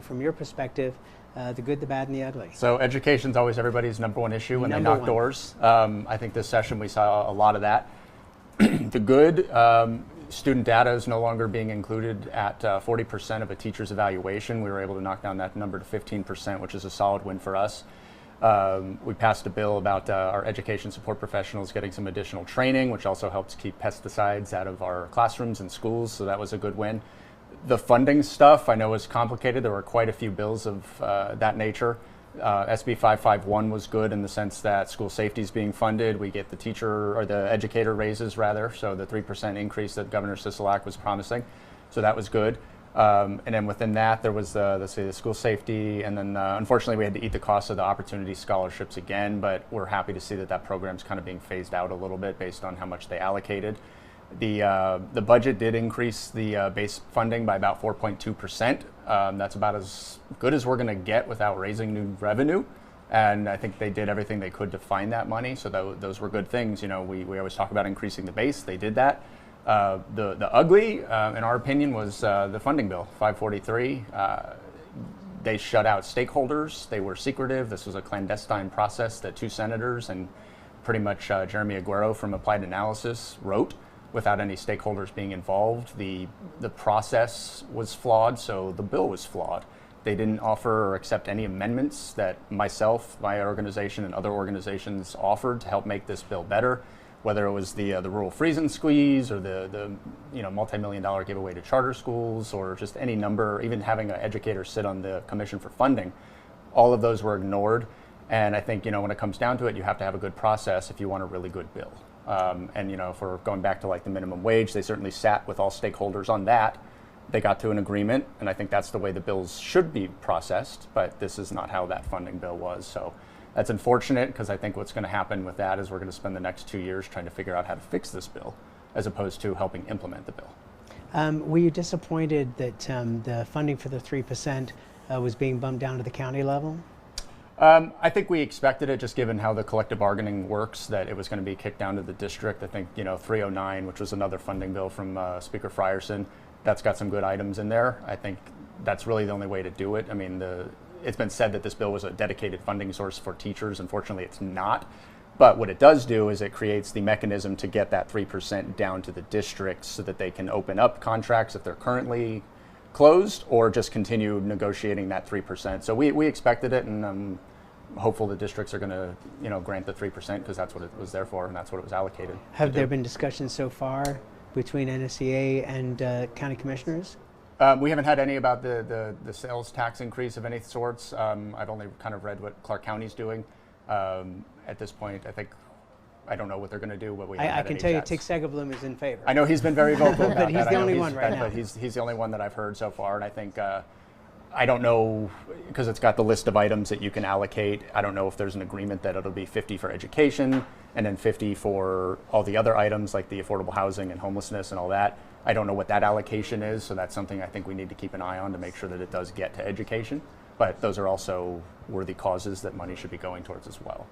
from your perspective, the good, the bad, and the ugly. So education's always everybody's number one issue when they Number knock one. doors. I think this session we saw a lot of that. The good, student data is no longer being included at 40% of a teacher's evaluation. We were able to knock down that number to 15%, which is a solid win for us. We passed a bill about our education support professionals getting some additional training, which also helps keep pesticides out of our classrooms and schools, so that was a good win. The funding stuff I know is complicated. There were quite a few bills of that nature. SB 551 was good in the sense that school safety is being funded. We get the teacher or the educator raises rather, so the 3% increase that Governor Sisolak was promising. So that was good. And then within that, there was the school safety, and then unfortunately we had to eat the cost of the opportunity scholarships again, but we're happy to see that that program's kind of being phased out a little bit based on how much they allocated. The budget did increase the base funding by about 4.2%. That's about as good as we're going to get without raising new revenue. And I think they did everything they could to find that money. So those were good things. We always talk about increasing the base. They did that. The ugly, in our opinion, was the funding bill, 543. They shut out stakeholders. They were secretive. This was a clandestine process that two senators and pretty much Jeremy Aguero from Applied Analysis wrote without any stakeholders being involved. The process was flawed, so the bill was flawed. They didn't offer or accept any amendments that myself, my organization, and other organizations offered to help make this bill better, whether it was the rural freeze and squeeze or the multi-million-dollar giveaway to charter schools or just any number, even having an educator sit on the commission for funding. All of those were ignored. And I think, when it comes down to it, you have to have a good process if you want a really good bill. And if we're going back to like the minimum wage, they certainly sat with all stakeholders on that. They got to an agreement, and I think that's the way the bills should be processed, but this is not how that funding bill was. So that's unfortunate, because I think what's going to happen with that is we're going to spend the next 2 years trying to figure out how to fix this bill, as opposed to helping implement the bill. Were you disappointed that the funding for the 3% was being bumped down to the county level? I think we expected it, just given how the collective bargaining works, that it was going to be kicked down to the district. I think 309, which was another funding bill from Speaker Frierson, that's got some good items in there. I think that's really the only way to do it. I mean, it's been said that this bill was a dedicated funding source for teachers. Unfortunately, it's not. But what it does do is it creates the mechanism to get that 3% down to the districts so that they can open up contracts if they're currently closed, or just continue negotiating that 3%. So we expected it, and I'm hopeful the districts are going to grant the 3%, because that's what it was there for and that's what it was allocated. Have there been discussions so far between NSEA and county commissioners? We haven't had any about the sales tax increase of any sorts. I've only kind of read what Clark County's doing. At this point, I don't know what they're going to do, but I can tell you Tick Segablum is in favor. I know he's been very vocal about but he's that. the only one right now. But he's the only one that I've heard so far, and I think I don't know, because it's got the list of items that you can allocate. I don't know if there's an agreement that it'll be 50 for education and then 50 for all the other items like the affordable housing and homelessness and all that. I don't know what that allocation is, so that's something I think we need to keep an eye on to make sure that it does get to education. But those are also worthy causes that money should be going towards as well.